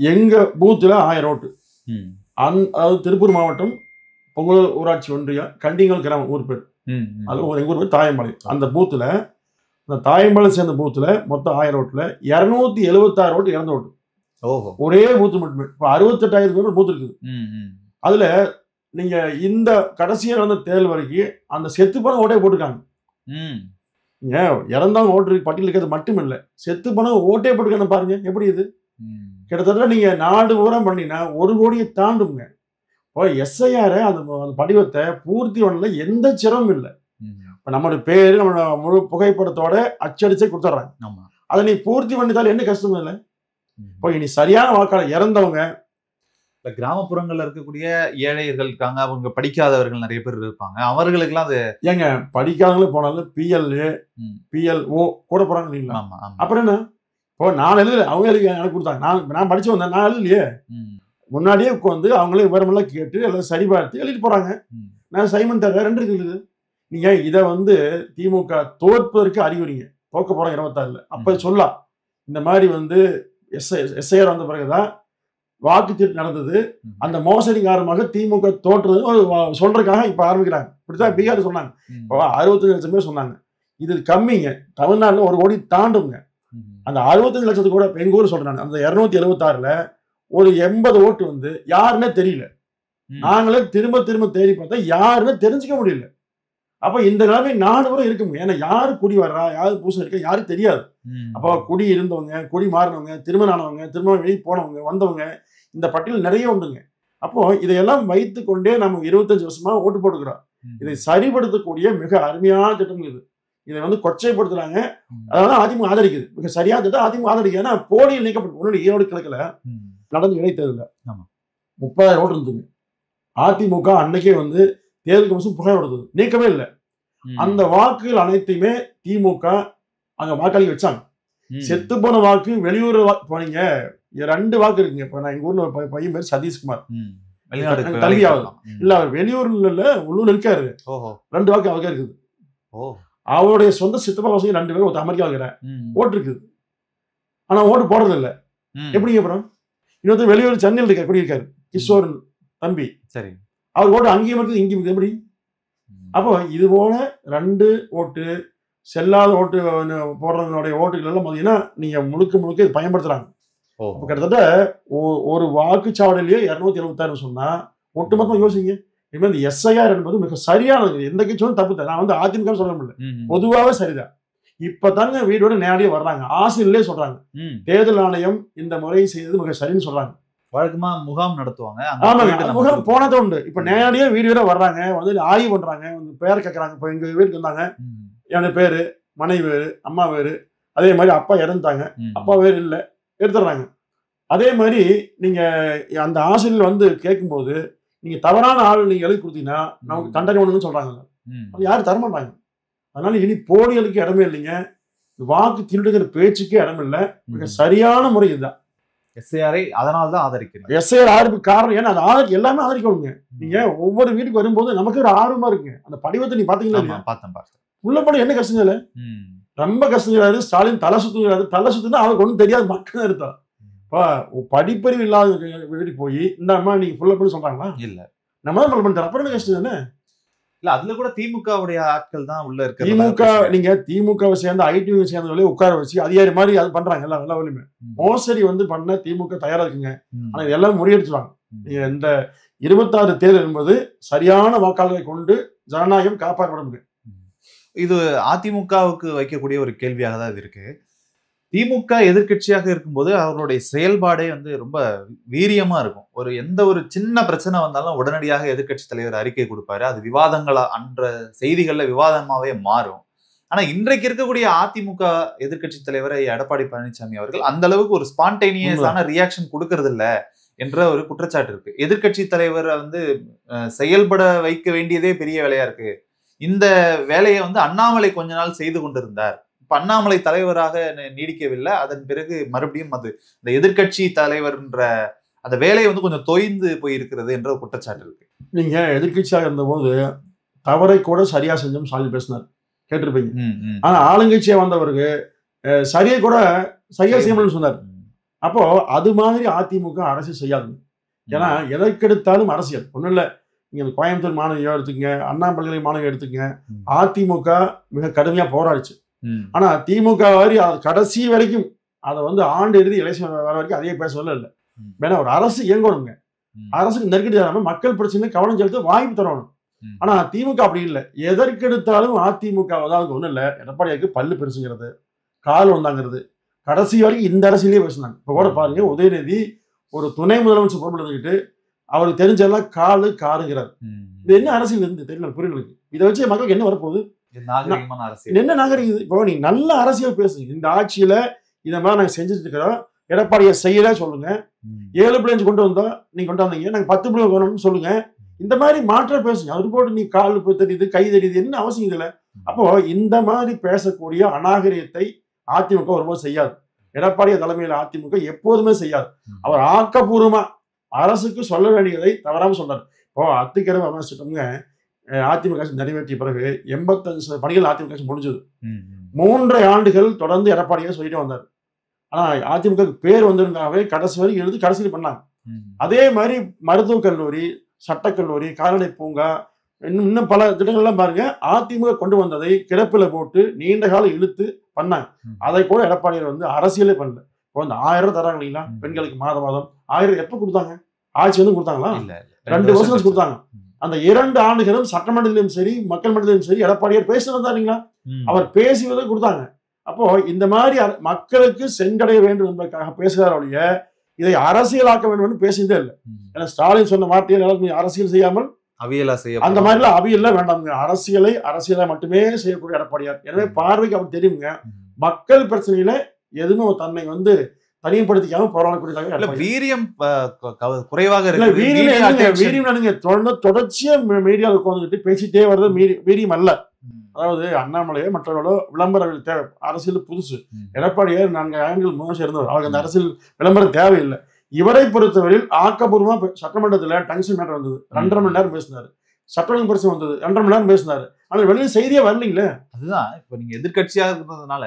எங்க பூத்துல 1000 ஓட்டு. அதாவது திருப்பூர் மாவட்டம் பொங்கலூர் ஊராட்சி ஒன்றியம் கண்டிங்கல் கிராமம் ஊர் பேர். அது எங்க ஊர் பேர் தாயம்பாளையம். அந்த பூத்துல, அந்த தாயம்பாளையம் சேர்ந்த பூத்துல மொத்தம் 1000 ஓட்டுல 276 ஓட்டு இறந்த ஓட்டு. ஒரே பூத்து மட்டுமே. இப்போ 68,000 பேர் பூத்து இருக்குது. அதுல நீங்க இந்த கடைசியா நடந்த தேர்தல் வரைக்கும் அந்த செத்து போன ஓட்டே போட்டுருக்காங்க. இறந்தவங்க ஓட்டு பட்டியல் இருக்கிறது மட்டும் இல்ல, செத்து போன ஓட்டே போட்டுக்கான பாருங்க. எப்படி இது? கிட்டத்தட்ட நீங்க நாடு பூரா பண்ணீங்கன்னா 1 கோடியை தாண்டுங்க. இப்போ எஸ்ஐஆர் அந்த படிவத்தை பூர்த்தி பண்ணல எந்த சிரமம் இல்லை. இப்போ நம்மளோட பேரு, நம்மளோட முழு புகைப்படத்தோட அச்சடிச்சே கொடுத்துட்றாங்க. அதை நீ பூர்த்தி பண்ணிட்டாலும் என்ன கஷ்டம் இல்லை. இப்போ இனி சரியான வாக்காளர் இறந்தவங்க, கிராமப்புறங்கள்ல இருக்கக்கூடிய ஏழைகள் இருக்காங்க, அவங்க படிக்காதவர்கள் நிறைய பேர் இருப்பாங்க, அவர்களுக்கெல்லாம் அது ஏங்க படிக்காதவங்களும் போனாலும் PLA PLO கூட போறாங்க இல்லைங்களா? அப்புறம் என்ன? இப்போ நான் எழுதல, அவங்க எனக்கு கொடுத்தாங்க. நான் படிச்சு வந்தேன், நான் எழுதலையே. முன்னாடியே உட்காந்து அவங்களே விவரமெல்லாம் கேட்டு எல்லாம் சரி பார்த்து எழுதிட்டு போறாங்க. நான் சைமன் தர 2 இருக்குது. நீங்க இதை வந்து திமுக தோற்பதற்கு அறிகுறீங்க. தோக்க போறாங்க 26ல. அப்ப சொல்லலாம் இந்த மாதிரி வந்து எஸ்ஐஆர் வந்த பிறகுதான் வாக்கு திருட்டு நடந்தது, அந்த மோசடி காரணமாக திமுக தோற்றது சொல்றதுக்காக இப்ப ஆரம்பிக்கிறாங்க. இப்படித்தான் பீகார் சொன்னாங்க. இப்போ 65 லட்சம் பேர் சொன்னாங்க. இது கம்மிங்க. தமிழ்நாட்டுல 1 கோடி தாண்டுங்க. அந்த 65 லட்சத்துக்கு கூட எங்க ஊர் சொல்றாங்க. அந்த 276ல ஒரு 80 ஓட்டு வந்து யாருன்னே தெரியல. நாங்களே திரும்ப திரும்ப தேடி பார்த்தா யாருன்னு தெரிஞ்சுக்க முடியல. அப்ப இந்த நிலைமை 4 முறை இருக்குங்க. ஏன்னா யாரு குடி வர்றா, யாரு பூசம் இருக்கா யாரும் தெரியாது. அப்போ குடி இருந்தவங்க, குடி மாறினவங்க, திருமணம் ஆனவங்க, திருமணம் வெளியே போனவங்க, வந்தவங்க, இந்த பட்டியல் நிறைய உண்டுங்க. அப்போ இதையெல்லாம் வைத்துக் கொண்டே நம்ம 25 வருஷமா ஓட்டு போட்டுக்கிறோம். இதை சரிப்படுத்தக்கூடிய மிக அருமையான திட்டம் இது. இதை வந்து கொச்சைப்படுத்துறாங்க. அதனால அதிமுக ஆதரிக்குது. மிக சரியான திட்டம் அதிமுக ஆதரிக்குது. ஏன்னா போலியில் நீக்கப்பட்டு முன்னாடி ஈரோடு கிழக்குல நடந்து இடைத்தேர்தல 30,000 ஓட்டு இருந்ததுங்க. அதிமுக அன்னைக்கே வந்து தேர்தல் கமிஷன் புகார் கொடுத்தது, நீக்கவே இல்லை. அந்த வாக்குகள் அனைத்தையுமே திமுக அங்க வாக்களிக்க வச்சாங்க. செத்து போன வாக்கு வெளியூர் போனீங்க 2 வாக்கு இருக்குங்க. இப்ப நான் எங்க ஊர்ல ஒரு பையன் பேர் சதீஷ்குமார், கல்வியாவது இல்ல, அவர் வெளியூர்ல இல்ல உள்ளூர்ல இருக்காரு. 2 வாக்கு அவருக்கே இருக்குது. அவருடைய சொந்த சித்தப்பா பசங்க 2 பேரும் ஒரு அமெரிக்கா இருக்கிறேன் ஓட்டு இருக்குது. ஆனா ஓட்டு போடுறது இல்லை. எப்படிங்க அப்புறம் இன்னொருத்தர் வெளியூர் சென்னையில் இருக்காரு, குடியிருக்காரு, கிஷோர் தம்பி. சரி, அவர் ஓட்டு அங்கேயும் இருக்குது இங்கேயும் இருக்குது. எப்படி? அப்போ இது போல 2 ஓட்டு செல்லாத ஓட்டு போடுறவங்களுடைய ஓட்டுகள் எல்லாம் பார்த்தீங்கன்னா நீங்க முழுக்க இது பயன்படுத்துறாங்க. கிட்டத்தட்ட ஒரு வாக்குச்சாவடியிலேயே 276 சொன்னா ஒட்டுமொத்தம் யோசிங்க. இனிமேல் இந்த எஸ்ஐஆர் என்பது மிக சரியானது. எந்த கட்சியும் தப்பு தான். நான் வந்து அதிமுக சொல்ல முடியல, பொதுவாகவே சரிதான். இப்பதாங்க வீடோட நேரடியாக வர்றாங்க. ஆசிரியர்களே சொல்றாங்க தேர்தல் ஆணையம் இந்த முறை செய்தது மிக சரின்னு சொல்றாங்க. வழக்கமா முகாம் நடத்துவாங்க. ஆமாங்க, முகாம் போனது உண்டு. இப்ப நேரடியா வீடியோட வர்றாங்க, வந்து ஆய்வு பண்றாங்க, வந்து பேர் கேட்கறாங்க. இப்ப எங்க வீட்டுக்கு வந்தாங்க, என் பேரு, மனைவி வேறு, அம்மா வேறு, அதே மாதிரி அப்பா இறந்துட்டாங்க, அப்பா வேறு இல்லை, எடுத்துடுறாங்க. அதே மாதிரி நீங்க அந்த ஆசிரியர் வந்து கேட்கும்போது நீங்க தவறான ஆள் நீங்க எழுதி கொடுத்தீங்கன்னா நமக்கு தண்டனை ஒண்ணுன்னு சொல்றாங்க. யாரும் தரமாட்டாங்க. அதனால இனி போலிகளுக்கு இடமே இல்லைங்க. வாக்கு திருடுகிற பேச்சுக்கே இடம் இல்லை. மிக சரியான முறை இதுதான். எஸ்ஐஆரை அதனால்தான் ஆதரிக்கிறேன். எஸ்ஐஆர் ஆதரிப்பு காரணம் ஏன்னா அது எல்லாமே ஆதரிக்கணுங்க. நீங்க ஒவ்வொரு வீட்டுக்கு வரும்போது நமக்கு ஒரு ஆர்வமா இருக்குங்க. அந்த படிவத்தை நீ பாத்தீங்களா? பார்த்தேன். உள்ள படம் என்ன கஷ்டம் இல்லை, ரொம்ப கஷ்டம். ஸ்டாலின் தலை சுத்துனா அவருக்கு ஒன்றும் தெரியாது, மக்கள் இருந்தா படிப்பறிவு இல்லாத வீட்டுக்கு போய் இந்த அம்மா நீங்க ஃபுல்லா பண்ணி சொல்றாங்களா? இல்ல, நம்ம தான் ஃபுல் பண்ணிட்டோம். அப்புறம் என்ன கஷ்டம் தானே? இல்ல, அதுல கூட திமுகவுடைய ஆட்கள் தான் உள்ள இருக்கு. திமுக நீங்க திமுகவை சேர்ந்த ஐடிவி சேர்ந்தவர்களே உட்கார வச்சு அதிகாரி மாதிரி அது பண்றாங்க. எல்லா வழியுமே மோசடி வந்து பண்ண திமுக தயாரா இருக்குங்க. ஆனா இதெல்லாம் முறியடிச்சுவாங்க. நீங்க இந்த 26 தேர்தல் என்பது சரியான வாக்காளர்களை கொண்டு ஜனநாயகம் காப்பாற்றப்பட முடியும். இது அதிமுகவுக்கு வைக்கக்கூடிய ஒரு கேள்வியாக தான் இது இருக்கு. திமுக எதிர்கட்சியாக இருக்கும்போது அவர்களுடைய செயல்பாடே வந்து ரொம்ப வீரியமா இருக்கும். எந்த ஒரு சின்ன பிரச்சனை வந்தாலும் உடனடியாக எதிர்கட்சி தலைவர் அறிக்கை கொடுப்பாரு. அது விவாதங்களா அன்ற செய்திகள்ல விவாதமாவே மாறும். ஆனா இன்றைக்கு இருக்கக்கூடிய அதிமுக எதிர்கட்சி தலைவர் எடப்பாடி பழனிசாமி அவர்கள் அந்த அளவுக்கு ஒரு ஸ்பான்டேனியஸான ரியாக்ஷன் கொடுக்கறது இல்ல என்ற ஒரு குற்றச்சாட்டு இருக்கு. எதிர்கட்சி தலைவரை வந்து செயல்பட வைக்க வேண்டியதே பெரிய வேலையா இருக்கு. இந்த வேலையை வந்து அண்ணாமலை கொஞ்ச நாள் செய்து கொண்டிருந்தார். அண்ணாமலை தலைவராக நீடிக்கவில்லை. அதன் பிறகு மறுபடியும் அது இந்த எதிர்கட்சி தலைவர்ன்ற அந்த வேலையை வந்து கொஞ்சம் தொய்ந்து போயிருக்கிறது என்ற ஒரு குற்றச்சாட்டு இருக்கு. நீங்க எதிர்கட்சியாக இருந்தபோது தவறை கூட சரியா செஞ்சோம் ஸ்டாலின் பேசினார், கேட்டிருப்பீங்க. ஆனா ஆளுங்கட்சியா வந்தவருக்கு சரியா கூட சரியா செய்யணும்னு சொன்னார். அப்போ அது மாதிரி அதிமுக அரசியல் செய்யாதுங்க. ஏன்னா எதற்கெடுத்தாலும் அரசியல் ஒன்றும் இல்லை. நீங்க கோயம்புத்தூர் மாணவியை எடுத்துக்கங்க, அண்ணா பல்கலை மாணவியை எடுத்துக்கங்க. அதிமுக மிக கடுமையா போராடிச்சு. ஆனா திமுக வரி கடைசி வரைக்கும் அதை வந்து ஆண்டு இறுதி எலெக்ஷன் வர வரைக்கும் அதே பேசவே இல்லை. வேணா ஒரு அரசு இயங்கணுங்க, அரசுக்கு நெருக்கடி தராம மக்கள் பிரச்சனை கவனம் செலுத்த வாய்ப்பு தரணும். ஆனா திமுக அப்படி இல்லை. எதற்கெடுத்தாலும் அதிமுக அதாவது ஒண்ணும் இல்லை, எடப்பாடியாருக்கு பல்லு பெருசுங்கிறது, கால் வந்தாங்கிறது, கடைசி வரைக்கும் இந்த அரசியலே பேசினாங்க. இப்ப கூட பாருங்க, உதயநிதி ஒரு துணை முதலமைச்சர் பொறுப்பில் இருந்துக்கிட்டு அவருக்கு தெரிஞ்செல்லாம் காருங்கிறார். இது என்ன அரசியல் இருந்து தெரியல புரியலுக்கு. இதை வச்சு மக்களுக்கு என்ன வரப்போகுது? என்ன நாகரிகம்? இப்போ நீ நல்ல அரசியல் பேசுங்க. இந்த ஆட்சியில இதை மாதிரி நாங்க செஞ்சுட்டு இருக்கிறோம், எடப்பாடியை செய்யல சொல்லுங்க. 7 பிள்ளைங்க கொண்டு வந்தோம், நீங்க கொண்டு வந்தீங்க, நாங்க 10 பிள்ளை வேணும்னு சொல்லுங்க. இந்த மாதிரி மாற்ற பேசுங்க. அது போட்டு நீ கால் தெரியுது கை தெரியுது என்ன அவசியம் இதுல? அப்போ இந்த மாதிரி பேசக்கூடிய அநாகரிகத்தை அதிமுக ஒருபோது செய்யாது. எடப்பாடிய தலைமையில் அதிமுக எப்போதுமே செய்யாது. அவர் ஆக்கப்பூர்வமா அரசுக்கு சொல்ல வேண்டியதை தவறாம சொல்றாரு. இப்போ அத்திக்கடவு அமைச்சிட்டோம்ங்க, அதிமுக நிறைவேற்றிய பிறகு 85 பணிகள் அதிமுக முடிஞ்சது. 3.5 ஆண்டுகள் தொடர்ந்து எடப்பாடியை சொல்லிட்டு வந்தார். ஆனா அதிமுக பேர் வந்திருந்தாவே கடைசி வரை எழுதி கடைசியில் பண்ணாங்க. அதே மாதிரி மருத்துவக் கல்லூரி, சட்டக்கல்லூரி, கால்நடை பூங்கா, இன்னும் பல திட்டங்கள்லாம் பாருங்க அதிமுக கொண்டு வந்ததை கிடப்பில போட்டு நீண்ட காலம் இழுத்து பண்ணாங்க. அதை கூட எடப்பாடியார் வந்து அரசியலே பண்ணல. இப்போ இந்த 1000 தராங்க இல்லைங்களா பெண்களுக்கு மாதம் 1000 எப்ப கொடுத்தாங்க? ஆட்சி வந்து கொடுத்தாங்களா? 2 வருஷம் கொடுத்தாங்க. அந்த 2 ஆண்டுகளும் சட்டமன்றத்திலும் சரி மக்கள் மன்றத்திலும் சரி எடப்பாடியார் பேசினதா இல்லைங்களா? அவர் பேசுவதை கொடுத்தாங்க. அப்போ இந்த மாதிரி மக்களுக்கு சென்றடைய வேண்டும் என்பதற்காக பேசுகிறார் ஒழிய இதை அரசியலாக்க வேண்டும் என்று பேசியதே இல்லை. ஏன்னா ஸ்டாலின் சொன்ன வார்த்தையை அரசியல் செய்யாமல் அவியலா செய்ய அந்த மாதிரிலாம் அவியெல்லாம் வேண்டாமுங்க. அரசியலை மட்டுமே செய்யக்கூடிய எடப்பாடியார். எனவே பார்வைக்கு அவர் தெரியுங்க. மக்கள் பிரச்சனையில எதுவும் தன்னை வந்து தனிமைப்படுத்திக்காம போராடக்கூடிய வீரியம் குறைவாக வீரியம் தொடர்ச்சியா மீடியாவில் உட்காந்துட்டு பேசிட்டே வர்றது வீரியம் அல்ல. அதாவது அண்ணாமலையோ மற்றவர்களோ விளம்பரங்கள் தேவை. அரசியல் புதுசு. எடப்பாடியார் 4 ஆண்டுகள் முதலமைச்சர் இருந்தவர். அவருக்கு அந்த அரசியல் விளம்பரம் தேவையில்லை. இவரை பொறுத்தவரையில் ஆக்கப்பூர்வமா சட்டமன்றத்துல டங்ஷன் மேட்டர் வந்தது, 2.5 மணி நேரம் பேசினாரு. சட்டமன்ற பிரச்சனை வந்தது, 2.5 மணி நேரம் பேசினாரு. ஆனா வெளியே செய்தியே வரலீங்களே. அதுதான் இப்ப நீங்க எதிர்கட்சியா இருந்ததுனால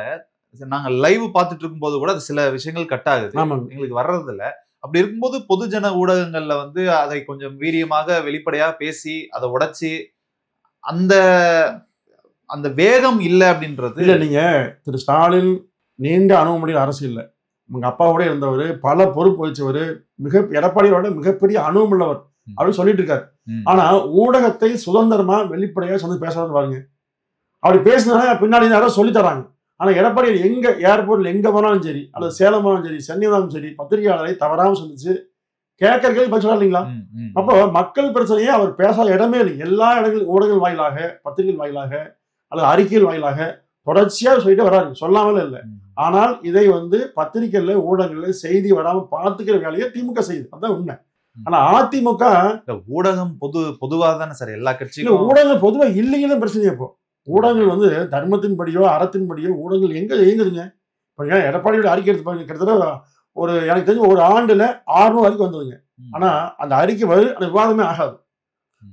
நாங்க லைவ் பார்த்துட்டு இருக்கும்போது கூட அது சில விஷயங்கள் கட் ஆகுது, எங்களுக்கு வர்றது இல்ல. அப்படி இருக்கும்போது பொதுஜன ஊடகங்கள்ல வந்து அதை கொஞ்சம் வீரியமாக வெளிப்படையா பேசி அதை உடைச்சி அந்த அந்த வேகம் இல்லை அப்படின்றது இல்ல. நீங்க திரு ஸ்டாலின் நீண்ட அணுகுமுறையில் அரசியல் உங்க அப்பாவோட இருந்தவர், பல பொறுப்பு வச்சவர், எடப்பாடியோட மிகப்பெரிய அனுபவமுள்ளவர் அப்படின்னு சொல்லிட்டு இருக்காரு. ஆனா ஊடகத்தை சுதந்திரமா வெளிப்படையா சொந்த பேசாத பாருங்க. அப்படி பேசினா பின்னாடி யாரோ சொல்லி தராங்க. ஆனா எடப்பாடி எங்க ஏர்போர்ட்ல எங்க போனாலும் சரி, அல்லது சேலம் போனாலும் சரி, சென்னை போனாலும் சரி, பத்திரிகையாளரை தவறாம சந்திச்சு கேட்கறதுக்கு பதில் சொல்ல இல்லைங்களா? அப்போ மக்கள் பிரச்சனையே அவர் பேசாத இடமே இல்லை. எல்லா இடங்களும் ஊடகங்கள் வாயிலாக, பத்திரிகை வாயிலாக அல்லது அறிக்கைகள் வாயிலாக தொடர்ச்சியா சொல்லிட்டு வராரு, சொல்லாமல இல்லை. ஆனால் இதை வந்து பத்திரிகைகள்ல ஊடகங்கள்ல செய்தி வராம பார்த்துக்கிற வேலையை திமுக செய்யுது. அதான் உண்மை. ஆனா அதிமுக ஊடகம் பொதுவாக தானே சார் எல்லா கட்சியும் ஊடகங்கள் பொதுவா இல்லைன்னு பிரச்சனை. இப்போ ஊடகங்கள் வந்து தர்மத்தின்படியோ அறத்தின்படியோ ஊடகங்கள் எங்க இயங்குதுங்க? இப்போ எடப்பாடியோட அறிக்கை எடுத்து பாருங்க. கிட்டத்தட்ட ஒரு எனக்கு தெரிஞ்ச ஒரு ஆண்டுல 600 அறிக்கை வந்ததுங்க. ஆனா அந்த அறிக்கை அந்த விவாதமே ஆகாது.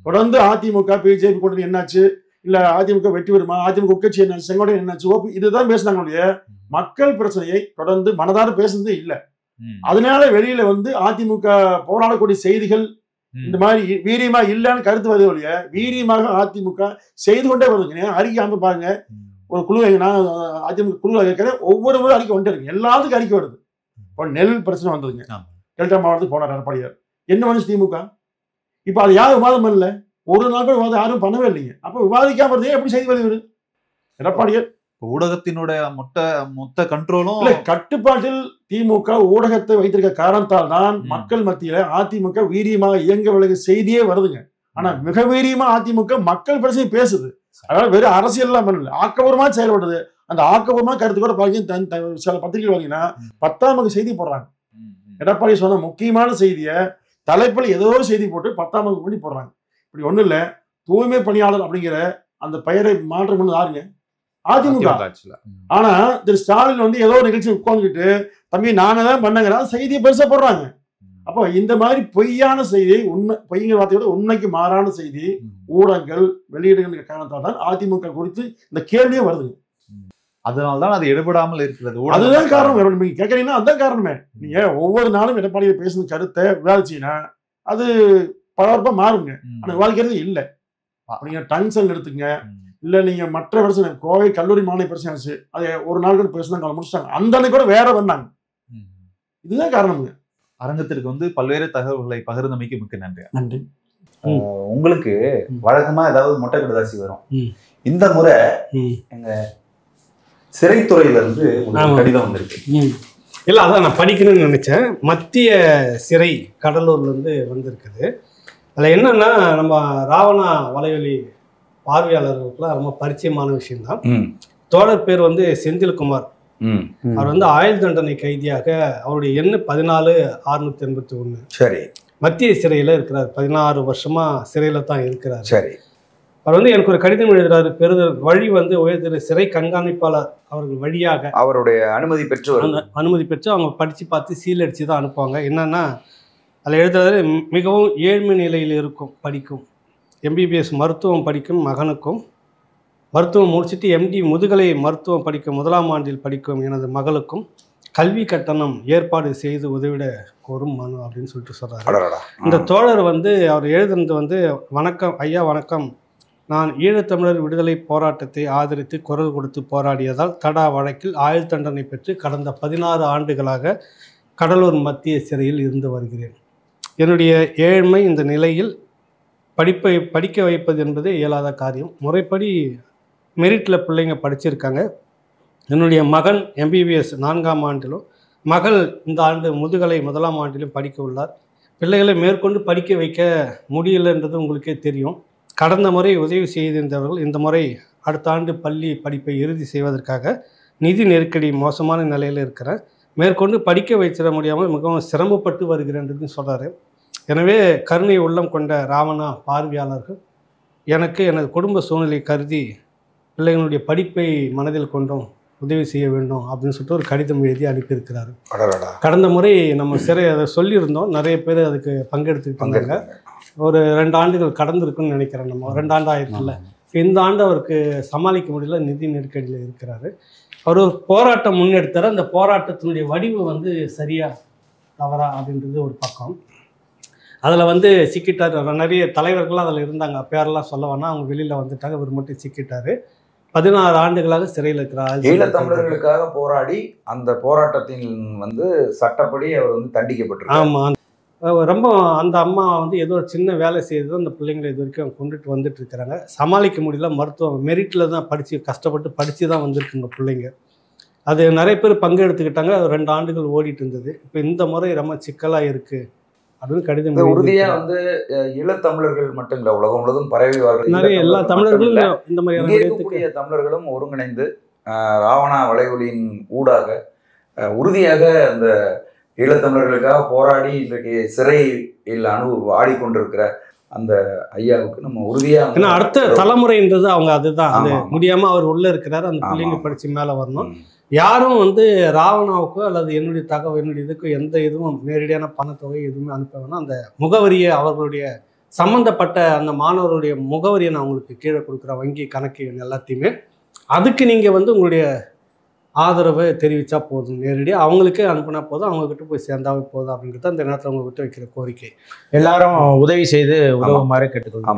தொடர்ந்து அதிமுக பிஜேபி கூட்டணி என்னாச்சு, இல்ல அதிமுக வெற்றி வருமா, அதிமுக உட்கட்சி என்னாச்சு, செங்கோட்டை என்னாச்சு, இதுதான் பேசினாங்க. மக்கள் பிரச்சனையை தொடர்ந்து மனதார பேசுனதே இல்லை. அதனால வெளியில வந்து அதிமுக போராடக்கூடிய செய்திகள் இந்த மாதிரி வீரியமா இல்லைன்னு கருத்து வருது ஒழிய வீரியமாக அதிமுக செய்து கொண்டே வருதுங்க. அறிக்கை அமைப்பு பாருங்க. ஒரு குழு நான் அதிமுக குழு கேட்கிறேன், ஒவ்வொரு முறை அறிக்கை வந்துட்டு இருக்கு. எல்லாத்துக்கும் அறிக்கை வருது. இப்போ நெல் பிரச்சனை வந்ததுங்க, டெல்டா மாவட்டத்துக்கு போனார் எடப்பாடியார். என்ன பண்ணுச்சு திமுக? இப்ப அது யாரும் விவாதம் பண்ணல, ஒரு நாள் கூட விவாதம் யாரும் பண்ணவே இல்லைங்க. அப்ப விவாதிக்காம இருந்தே எப்படி செய்தி வெளிவரு? எடப்பாடியார் ஊடகத்தினுடைய மொத்த கண்ட்ரோலும் இல்ல, கட்டுப்பாட்டில் திமுக ஊடகத்தை வைத்திருக்க காரணத்தால் தான் மக்கள் மத்தியில அதிமுக வீரியமாக இயங்க விலக செய்தியே வருதுங்க. ஆனா மிக வீரியமா அதிமுக மக்கள் பிரச்சனை பேசுது. அதனால வெறும் அரசியல் எல்லாம் பண்ணல, ஆக்கப்பூர்வமா செயல்படுது. அந்த ஆக்கப்பூர்வமா கருத்து கூட பாத்தீங்கன்னா சில பத்திரிகை வாங்கினா 10ஆம் வகுப்பு செய்தி போடுறாங்க. எடப்பாடி சொன்ன முக்கியமான செய்தியை தலைப்பில் ஏதோ செய்தி போட்டு 10ஆம் வகுப்பு பண்ணி போடுறாங்க. இப்படி ஒண்ணு இல்ல. தூய்மை பணியாளர் அப்படிங்கிற அந்த பெயரை மாற்றம் பண்ணது யாருங்க? அதிமுக. ஆனா திரு ஸ்டாலின் வந்து ஏதோ நிகழ்ச்சி உட்கார்ந்துக்கிட்டு தம்பி நாங்க தான் பண்ணங்கிறா செய்தியை பெருசா போடுறாங்க. அப்போ இந்த மாதிரி பொய்யான செய்தியை உண்மை பொய்ங்கிற வார்த்தையோட உண்மைக்கு மாறான செய்தி ஊடகங்கள் வெளியிடுகிற காரணத்தால் தான் அதிமுக குறித்து இந்த கேள்வியே வருது. அதனால்தான் அது எடுபடாமல் இருக்கிறது. அதுதான் காரணம். நீங்க கேட்கறீங்கன்னா அதுதான் காரணமே. நீங்க ஒவ்வொரு நாளும் எடப்பாடியை பேசுன கருத்தை விவாதிச்சீங்கன்னா அது பரபரப்பா மாறுங்க. ஆனா விவாதிக்கிறது இல்லை. நீங்க டங்ஷன் எடுத்துங்க, இல்ல நீங்க மற்ற பிரச்சனை கோவை கல்லூரி மாணவி பிரச்சனை ஆச்சு, அதை ஒரு நாள் கூட பேசுனாங்க, முடிச்சிட்டாங்க. அந்த அன்னைக்கு கூட வேற வந்தாங்க. இதுதான் காரணம்ங்க. அரங்கத்திற்கு வந்து பல்வேறு தகவல்களை பகிர்ந்தமைக்கு மிக்க நன்றி. நன்றி. உங்களுக்கு வழக்கமா ஏதாவது மொட்டை கடிதாசி வரும். இந்த முறை எங்க சிறைத்துறையில இருந்து கடிதம் வந்திருக்கு. இல்ல அதான் நான் படிக்கணும்னு நினைச்சேன். மத்திய சிறை கடலூர்ல இருந்து வந்திருக்குது. அதுல என்னன்னா நம்ம ராவணா வலையொலி பார்வையாளர்களுக்குலாம் ரொம்ப பரிச்சயமான விஷயம்தான். தோழர் பேர் வந்து செந்தில்குமார். அவர் வந்து ஆயுள் தண்டனை கைதியாக அவருடைய எண் 14681. சரி. மத்திய சிறையில இருக்கிறார். 16 வருஷமா சிறையில தான் இருக்கிறார். சரி. அவர் வந்து எனக்கு ஒரு கடிதம் எழுதுறாரு. பெறுதல் வழி வந்து உயர்திரு சிறை கண்காணிப்பாளர் அவர்கள் வழியாக அவருடைய அனுமதி பெற்று அவங்க படிச்சு பார்த்து சீல் அடிச்சு தான் அனுப்புவாங்க. என்னன்னா அதில் எழுதுறாரு, மிகவும் ஏழ்மை நிலையில் இருக்கும் படிக்கும் எம்பிபிஎஸ் மருத்துவம் படிக்கும் மகனுக்கும், மருத்துவம் முடிச்சுட்டு எம்டி முதுகலை மருத்துவம் படிக்கும் 1ஆம் ஆண்டில் படிக்கும் எனது மகளுக்கும் கல்வி கட்டணம் ஏற்பாடு செய்து உதவிட கோரும் மனு அப்படின்னு சொல்லிட்டு சொல்றாரு. அடடடா. இந்த தோழர் வந்து அவர் எழுதுனது வந்து, வணக்கம் ஐயா வணக்கம், நான் ஈழத்தமிழர் விடுதலை போராட்டத்தை ஆதரித்து குரல் கொடுத்து போராடியதால் தடா வழக்கில் ஆயுள் தண்டனை பெற்று கடந்த 16 ஆண்டுகளாக கடலூர் மத்திய சிறையில் இருந்து வருகிறேன். என்னுடைய ஏழ்மை இந்த நிலையில் படிக்க வைப்பது என்பது இயலாத காரியம். முறைப்படி மெரிட்டில் பிள்ளைங்க படிச்சிருக்காங்க. என்னுடைய மகன் MBBS 4ஆம் ஆண்டிலும் மகள் இந்த ஆண்டு முதுகலை 1ஆம் ஆண்டிலும் படிக்க உள்ளார். பிள்ளைகளை மேற்கொண்டு படிக்க வைக்க முடியலைன்றது உங்களுக்கே தெரியும். கடந்த முறை உதவி செய்திருந்தவர்கள் இந்த முறை அடுத்த ஆண்டு பள்ளி படிப்பை இறுதி செய்வதற்காக நிதி நெருக்கடி மோசமான நிலையில் இருக்கிறேன். மேற்கொண்டு படிக்க வைச்சிட முடியாமல் மிகவும் சிரமப்பட்டு வருகிறேன்றதுன்னு சொல்கிறாரு. எனவே கருணை உள்ளம் கொண்ட ராவணா பார்வையாளர்கள் எனக்கு எனது குடும்ப சூழ்நிலை கருதி பிள்ளைகளுடைய படிப்பை மனதில் கொண்டும் உதவி செய்ய வேண்டும் அப்படின்னு சொல்லிட்டு ஒரு கடிதம் எழுதி அனுப்பியிருக்கிறாரு. கடந்த முறை நம்ம சிறை அதை சொல்லியிருந்தோம், நிறைய பேர் அதுக்கு பங்கெடுத்துக்கிட்டாங்க. ஒரு 2 ஆண்டுகள் கடந்திருக்குன்னு நினைக்கிறேன். நம்ம 2 ஆண்டு ஆயிரத்துல இந்த ஆண்டு அவருக்கு சமாளிக்க முடியல, நிதி நெருக்கடியில் இருக்கிறாரு. அவர் ஒரு போராட்டம் முன்னெடுத்தார். அந்த போராட்டத்தினுடைய வடிவு வந்து சரியா தவறா அப்படின்றது ஒரு பக்கம். அதில் வந்து சிக்கிட்டார். நிறைய தலைவர்கள்லாம் அதில் இருந்தாங்க, பேரெல்லாம் சொல்ல வேணா, அவங்க வெளியில் வந்துட்டாங்க. இவர் மட்டும் சிக்கிட்டாரு. 16 ஆண்டுகளாக சிறையில் இருக்கிறார். ஈழத்தமிழர்களுக்காக போராடி அந்த போராட்டத்தில் வந்து சட்டப்படி அவர் வந்து தண்டிக்கப்பட்டிருக்கார். ஆமாம், ரொம்ப அந்த அம்மா வந்து ஏதோ ஒரு சின்ன வேலை செய்து அந்த பிள்ளைங்களை இது வரைக்கும் கொண்டுட்டு வந்துட்டு இருக்கிறாங்க. சமாளிக்க முடியல. மருத்துவம் மெரிட்டில் தான் படித்து கஷ்டப்பட்டு படித்து தான் வந்திருக்குங்க பிள்ளைங்க. அது நிறைய பேர் பங்கெடுத்துக்கிட்டாங்க. 2 ஆண்டுகள் ஓடிட்டு இருந்தது. இப்போ இந்த முறை ரொம்ப சிக்கலாக இருக்குது அப்படின்னு கடிதம் உறுதியா வந்து ஈழத்தமிழர்கள் மட்டும் இல்ல, உலகம் முழுவதும் பரவி நிறைய எல்லா தமிழர்களும் இந்த மாதிரி இருக்கக்கூடிய தமிழர்களும் ஒருங்கிணைந்து ராவணா வலையொலியின் ஊடாக உறுதியாக அந்த ஈழத்தமிழர்களுக்காக போராடி இன்றைக்கு சிறையில் ஆடிக்கொண்டிருக்கிற அந்த ஐயாவுக்கு நம்ம உறுதியா, ஏன்னா அடுத்த தலைமுறைன்றது அவங்க அதுதான். அது முடியாம அவர் உள்ள இருக்கிறாரு. அந்த பிள்ளைங்க படிச்சு மேல வரணும். யாரும் வந்து ராவணாவுக்கோ அல்லது என்னுடைய என்னுடைய இதுக்கு எந்த இதுவும் நேரடியான பணத்தொகை எதுவுமே அனுப்ப வேணாம். அந்த முகவரியை அவர்களுடைய சம்மந்தப்பட்ட அந்த மாணவருடைய முகவரியை நான் உங்களுக்கு கீழே கொடுக்குற வங்கி கணக்கு எல்லாத்தையுமே அதுக்கு நீங்கள் வந்து உங்களுடைய ஆதரவை தெரிவித்தா போதும். நேரடியாக அவங்களுக்கே அனுப்புனா போதும், அவங்கக்கிட்ட போய் சேர்ந்தாவே போதும் அப்படின்றது அந்த நேரத்தில் அவங்க விட்டு வைக்கிற கோரிக்கை. எல்லாரும் உதவி செய்து உதவுமாறு கேட்டுக்கொள்ளும்.